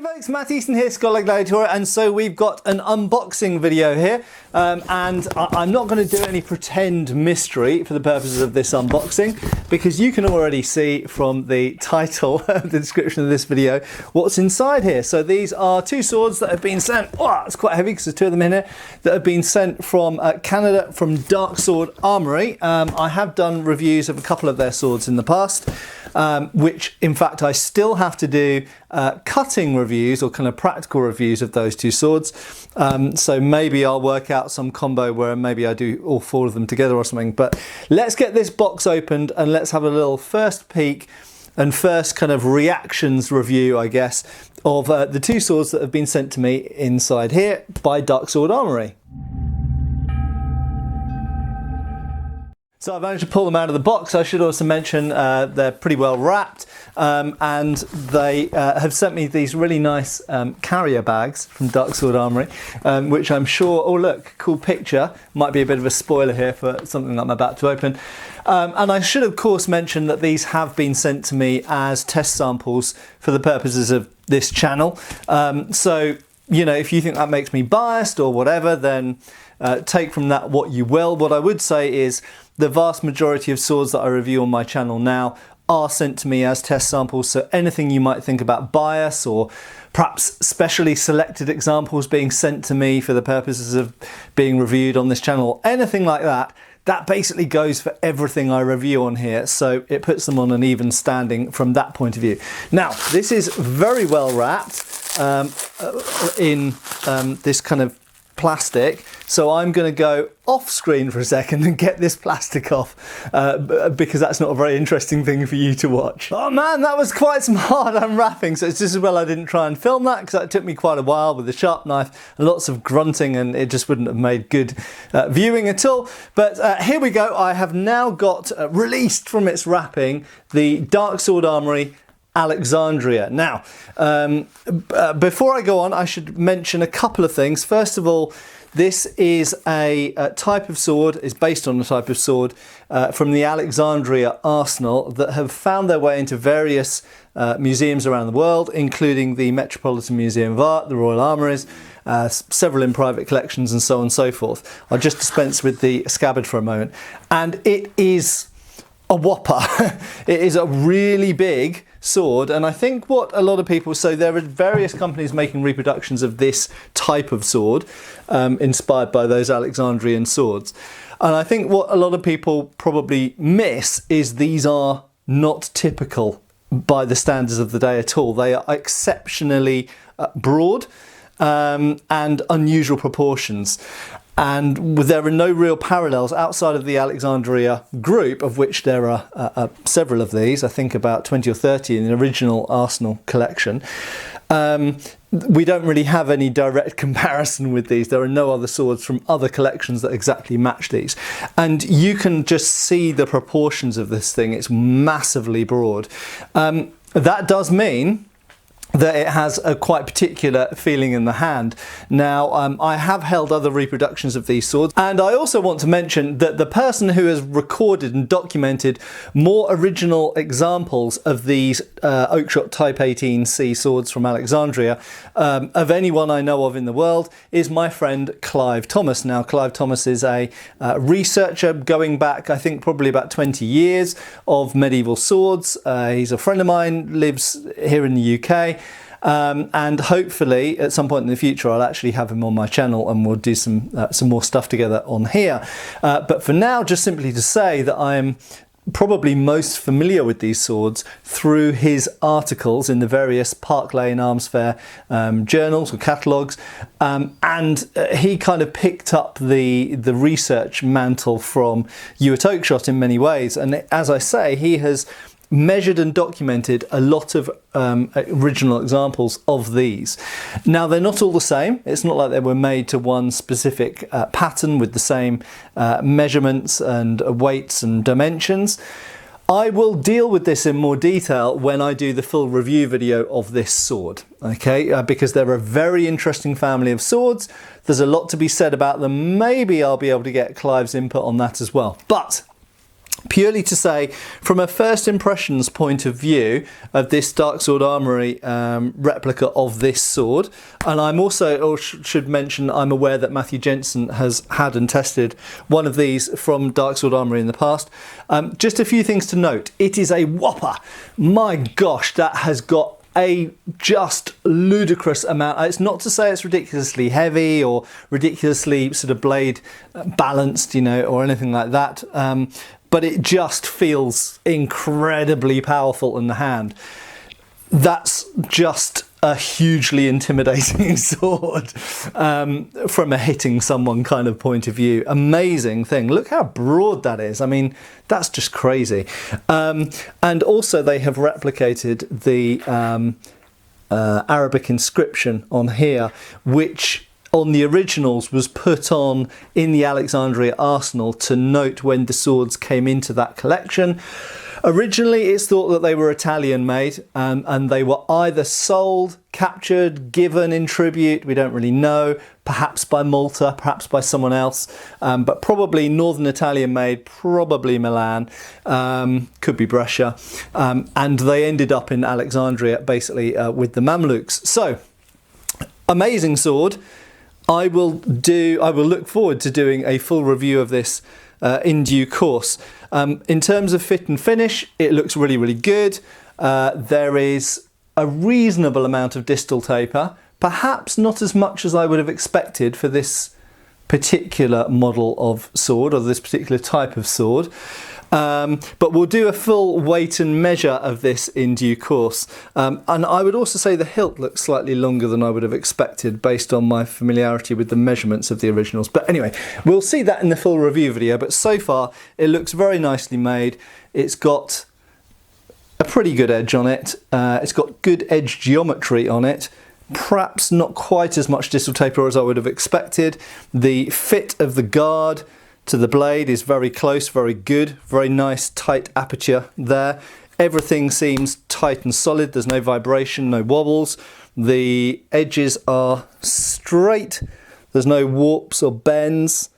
Folks, Matt Easton here, Schola Gladiatoria, and so we've got an unboxing video here, and I'm not going to do any pretend mystery for the purposes of this unboxing, because you can already see from the title, the description of this video, what's inside here. So these are two swords that have been sent, oh, it's quite heavy because there's two of them in here, that have been sent from Canada, from Darksword Armory. I have done reviews of a couple of their swords in the past, which in fact I still have to do cutting reviews or kind of practical reviews of those two swords. So maybe I'll work out some combo where maybe I do all four of them together or something. But let's get this box opened and let's have a little first peek and first kind of reactions review, I guess, of the two swords that have been sent to me inside here by Darksword Armory. So I managed to pull them out of the box. I should also mention they're pretty well wrapped, and they have sent me these really nice carrier bags from Darksword Armory, which I'm sure, oh look, cool picture, might be a bit of a spoiler here for something that I'm about to open. And I should of course mention that these have been sent to me as test samples for the purposes of this channel. So, you know, if you think that makes me biased or whatever, then take from that what you will. What I would say is the vast majority of swords that I review on my channel now are sent to me as test samples, so anything you might think about bias or perhaps specially selected examples being sent to me for the purposes of being reviewed on this channel, or anything like that, that basically goes for everything I review on here, so it puts them on an even standing from that point of view. Now, this is very well wrapped in this kind of plastic, so I'm going to go off screen for a second and get this plastic off, because that's not a very interesting thing for you to watch. Oh man, that was quite some hard unwrapping, so it's just as well I didn't try and film that, because that took me quite a while with a sharp knife and lots of grunting, and it just wouldn't have made good viewing at all. But here we go. I have now got released from its wrapping the Darksword Armory Alexandria. Now, before I go on, I should mention a couple of things. First of all, this is a type of sword, is based on a type of sword from the Alexandria arsenal that have found their way into various museums around the world, including the Metropolitan Museum of Art, the Royal Armouries, several in private collections, and so on and so forth. I'll just dispense with the scabbard for a moment. And it is a whopper. It is a really big sword, and I think what a lot of people, so there are various companies making reproductions of this type of sword, inspired by those Alexandrian swords, and I think what a lot of people probably miss is these are not typical by the standards of the day at all. They are exceptionally broad and unusual proportions. And there are no real parallels outside of the Alexandria group, of which there are several of these, I think about 20 or 30 in the original Arsenal collection. We don't really have any direct comparison with these. There are no other swords from other collections that exactly match these. And you can just see the proportions of this thing. It's massively broad. That does mean that it has a quite particular feeling in the hand. Now, I have held other reproductions of these swords, and I also want to mention that the person who has recorded and documented more original examples of these Oakshott Type 18C swords from Alexandria, of anyone I know of in the world, is my friend Clive Thomas. Now, Clive Thomas is a researcher going back, I think, probably about 20 years of medieval swords. He's a friend of mine, lives here in the UK. And hopefully at some point in the future I'll actually have him on my channel and we'll do some more stuff together on here. But for now, just simply to say that I am probably most familiar with these swords through his articles in the various Park Lane Arms Fair journals or catalogues, and he kind of picked up the research mantle from you at Oakshott in many ways, and as I say, he has measured and documented a lot of original examples of these. Now, they're not all the same. It's not like they were made to one specific pattern with the same measurements and weights and dimensions. I will deal with this in more detail when I do the full review video of this sword, okay? Because they're a very interesting family of swords. There's a lot to be said about them. Maybe I'll be able to get Clive's input on that as well. But purely to say, from a first impressions point of view of this Darksword Armory replica of this sword, and I'm also, or should mention, I'm aware that Matthew Jensen has had and tested one of these from Darksword Armory in the past. Just a few things to note. It is a whopper. My gosh, that has got a just ludicrous amount. It's not to say it's ridiculously heavy or ridiculously sort of blade balanced, you know, or anything like that. But it just feels incredibly powerful in the hand. That's just a hugely intimidating sword from a hitting someone kind of point of view. Amazing thing. Look how broad that is. I mean, that's just crazy. And also they have replicated the Arabic inscription on here, which on the originals was put on in the Alexandria arsenal to note when the swords came into that collection. Originally it's thought that they were Italian made, and they were either sold, captured, given in tribute, we don't really know, perhaps by Malta, perhaps by someone else, but probably Northern Italian made, probably Milan, could be Brescia, and they ended up in Alexandria basically with the Mamluks. So, amazing sword. I will look forward to doing a full review of this in due course. In terms of fit and finish, it looks really, really good. There is a reasonable amount of distal taper, perhaps not as much as I would have expected for this particular model of sword, or this particular type of sword. But we'll do a full weight and measure of this in due course. And I would also say the hilt looks slightly longer than I would have expected based on my familiarity with the measurements of the originals. But anyway, we'll see that in the full review video. But so far, it looks very nicely made. It's got a pretty good edge on it. It's got good edge geometry on it. Perhaps not quite as much distal taper as I would have expected. The fit of the guard to the blade is very close, very good, very nice tight aperture there. Everything seems tight and solid, there's no vibration, no wobbles. The edges are straight, there's no warps or bends,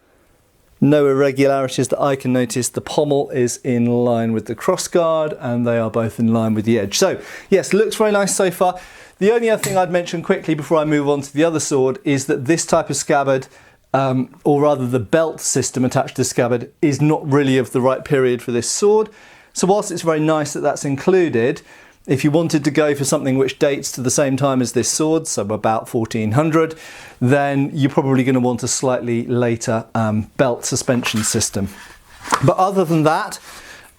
no irregularities that I can notice. The pommel is in line with the crossguard and they are both in line with the edge. So yes, looks very nice so far. The only other thing I'd mention quickly before I move on to the other sword is that this type of scabbard, or rather the belt system attached to the scabbard, is not really of the right period for this sword. So whilst it's very nice that that's included, if you wanted to go for something which dates to the same time as this sword, so about 1400, then you're probably going to want a slightly later belt suspension system. But other than that,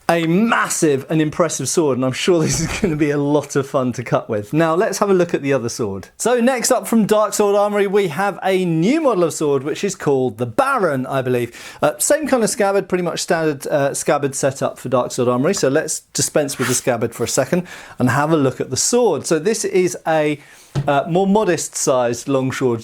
a massive and impressive sword, and I'm sure this is going to be a lot of fun to cut with. Now let's have a look at the other sword. So next up from Darksword Armory we have a new model of sword which is called the Baron, I believe. Same kind of scabbard, pretty much standard scabbard setup for Darksword Armory. So let's dispense with the scabbard for a second and have a look at the sword. So this is a more modest sized longsword,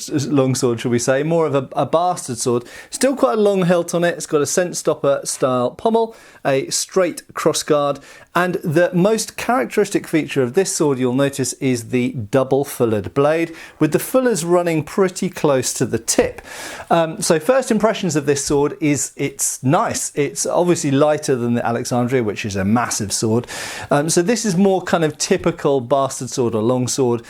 shall we say, more of a bastard sword. Still quite a long hilt on it. It's got a scent stopper style pommel, a straight crossguard, and the most characteristic feature of this sword you'll notice is the double fullered blade, with the fullers running pretty close to the tip. So first impressions of this sword is it's nice. It's obviously lighter than the Alexandria, which is a massive sword. So this is more kind of typical bastard sword or long sword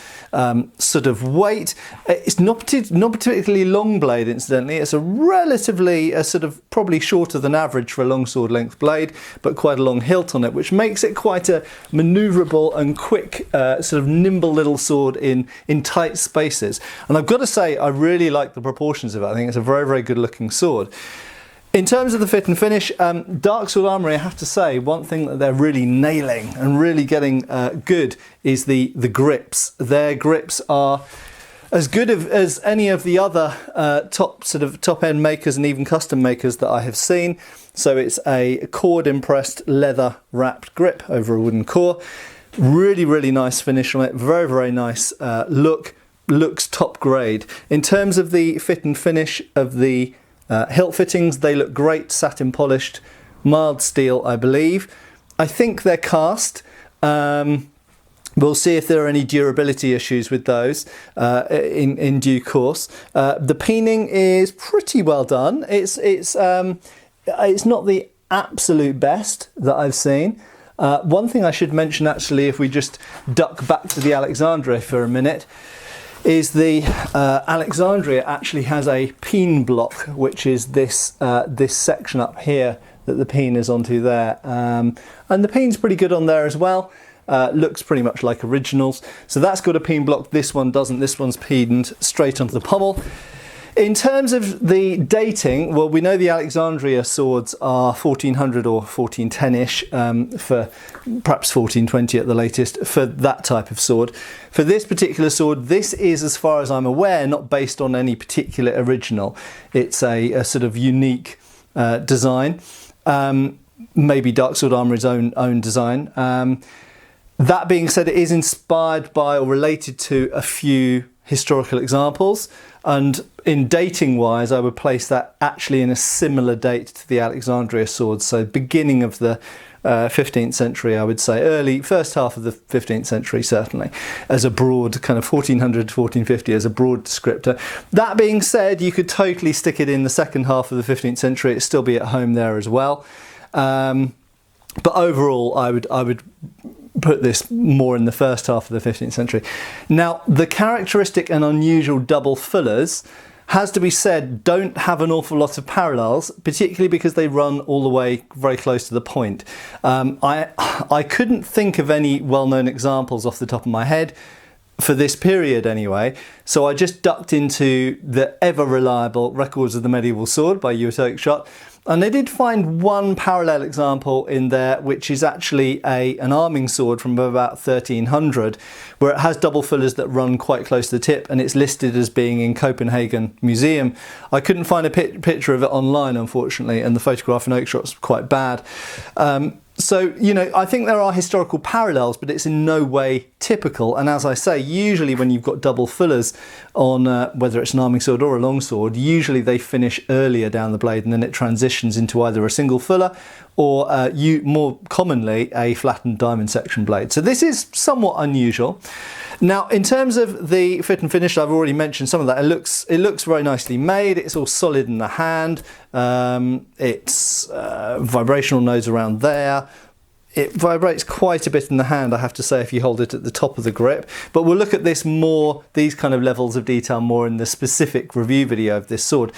sort of weight. It's not particularly long blade, incidentally. It's a relatively sort of probably shorter than average for a long sword length blade, but quite a long hilt on it, which makes it quite a manoeuvrable and quick sort of nimble little sword in tight spaces. And I've got to say, I really like the proportions of it. I think it's a very, very good looking sword. In terms of the fit and finish, Darksword Armory, I have to say, one thing that they're really nailing and really getting good is the grips. Their grips are as good as any of the other top end makers and even custom makers that I have seen. So it's a cord impressed leather wrapped grip over a wooden core. Really, really nice finish on it. Very, very nice look. Looks top grade. In terms of the fit and finish of the hilt fittings, they look great, satin polished, mild steel, I believe. I think they're cast. We'll see if there are any durability issues with those in due course. The peening is pretty well done. It's not the absolute best that I've seen. One thing I should mention actually, if we just duck back to the Alexandria for a minute, is the Alexandria actually has a peen block, which is this this section up here that the peen is onto there, and the peen's pretty good on there as well. Looks pretty much like originals, so that's got a peen block. This one doesn't. This one's peened straight onto the pommel. In terms of the dating, well, we know the Alexandria swords are 1400 or 1410-ish, for perhaps 1420 at the latest, for that type of sword. For this particular sword, this is, as far as I'm aware, not based on any particular original. It's a sort of unique design, maybe Darksword Armory's own design. That being said, it is inspired by or related to a few historical examples, and in dating wise I would place that actually in a similar date to the Alexandria swords, so beginning of the 15th century, I would say, early first half of the 15th century certainly, as a broad kind of 1400 to 1450 as a broad descriptor. That being said, you could totally stick it in the second half of the 15th century, it'd still be at home there as well, but overall I would put this more in the first half of the 15th century. Now, the characteristic and unusual double fullers, has to be said, don't have an awful lot of parallels, particularly because they run all the way very close to the point. I couldn't think of any well-known examples off the top of my head for this period anyway, so I just ducked into the ever-reliable Records of the Medieval Sword by Untitled Chapter, and I did find one parallel example in there, which is actually an arming sword from about 1300, where it has double fullers that run quite close to the tip, and it's listed as being in Copenhagen Museum. I couldn't find a picture of it online, unfortunately, and the photograph in Oakshot's quite bad. So, you know, I think there are historical parallels, but it's in no way typical. And as I say, usually when you've got double fullers on, whether it's an arming sword or a longsword, usually they finish earlier down the blade and then it transitions into either a single fuller or more commonly a flattened diamond section blade. So this is somewhat unusual. Now, in terms of the fit and finish, I've already mentioned some of that. It looks very nicely made. It's all solid in the hand. It's vibrational nodes around there. It vibrates quite a bit in the hand, I have to say, if you hold it at the top of the grip. But we'll look at this more, these kind of levels of detail more in the specific review video of this sword.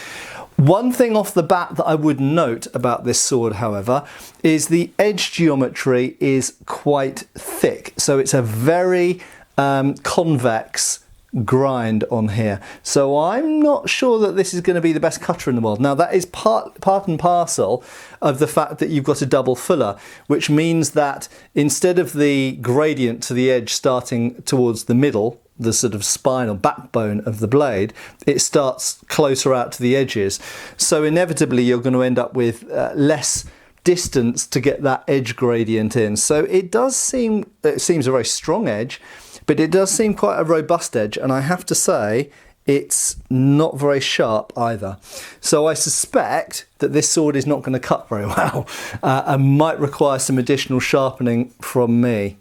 One thing off the bat that I would note about this sword, however, is the edge geometry is quite thick. So it's a very convex grind on here, so I'm not sure that this is going to be the best cutter in the world. Now, that is part and parcel of the fact that you've got a double fuller, which means that instead of the gradient to the edge starting towards the middle, the sort of spine or backbone of the blade, it starts closer out to the edges, so inevitably you're going to end up with less distance to get that edge gradient in. So it seems a very strong edge, but it does seem quite a robust edge, and I have to say it's not very sharp either. So I suspect that this sword is not going to cut very well and might require some additional sharpening from me.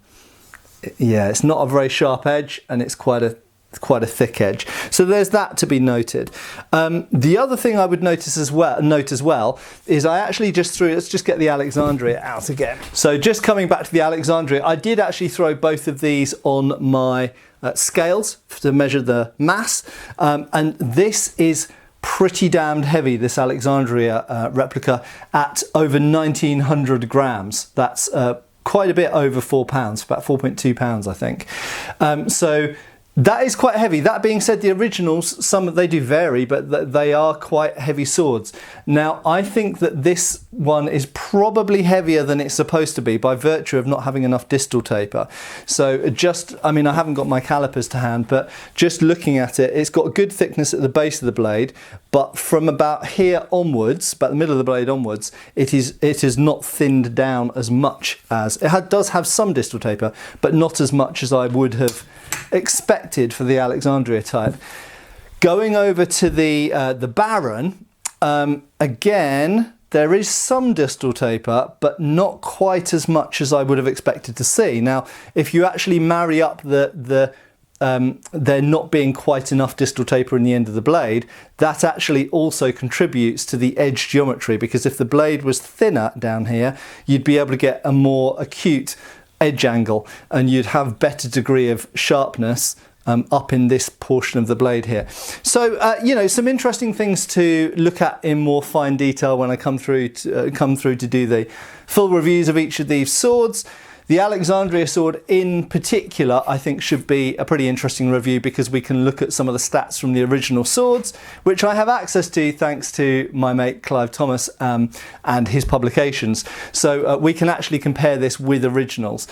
Yeah, it's not a very sharp edge, and it's quite a thick edge. So there's that to be noted. The other thing I would note as well is I actually just threw, let's just get the Alexandria out again. So just coming back to the Alexandria, I did actually throw both of these on my scales to measure the mass, and this is pretty damned heavy, this Alexandria replica, at over 1900 grams. That's quite a bit over 4 pounds, about 4.2 pounds I think. So that is quite heavy. That being said, the originals, they do vary, but they are quite heavy swords. Now, I think that this one is probably heavier than it's supposed to be by virtue of not having enough distal taper. So I mean, I haven't got my calipers to hand, but just looking at it, it's got a good thickness at the base of the blade, but from about here onwards, about the middle of the blade onwards, it is not thinned down as much as, does have some distal taper, but not as much as I would have expected for the Alexandria type. Going over to the Baron, again, there is some distal taper, but not quite as much as I would have expected to see. Now, if you actually marry up the there not being quite enough distal taper in the end of the blade, that actually also contributes to the edge geometry, because if the blade was thinner down here, you'd be able to get a more acute edge angle and you'd have better degree of sharpness up in this portion of the blade here. So you know, some interesting things to look at in more fine detail when I come through to do the full reviews of each of these swords. The Alexandria sword in particular, I think, should be a pretty interesting review, because we can look at some of the stats from the original swords, which I have access to thanks to my mate Clive Thomas and his publications. So we can actually compare this with originals.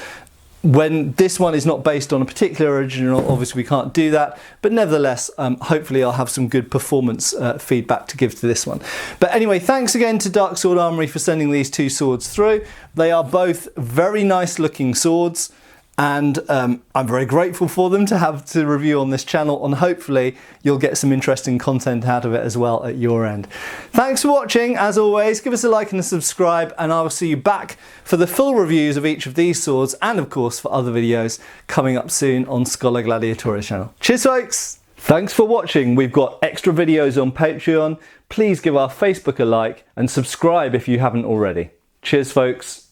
When this one is not based on a particular original, obviously we can't do that, but nevertheless, hopefully I'll have some good performance feedback to give to this one. But anyway, thanks again to Darksword Armory for sending these two swords through. They are both very nice looking swords, and I'm very grateful for them to have to review on this channel, and hopefully you'll get some interesting content out of it as well at your end. Thanks for watching. As always, give us a like and a subscribe, and I will see you back for the full reviews of each of these swords, and of course for other videos coming up soon on Schola Gladiatoria channel. Cheers folks! Thanks for watching. We've got extra videos on Patreon. Please give our Facebook a like and subscribe if you haven't already. Cheers folks!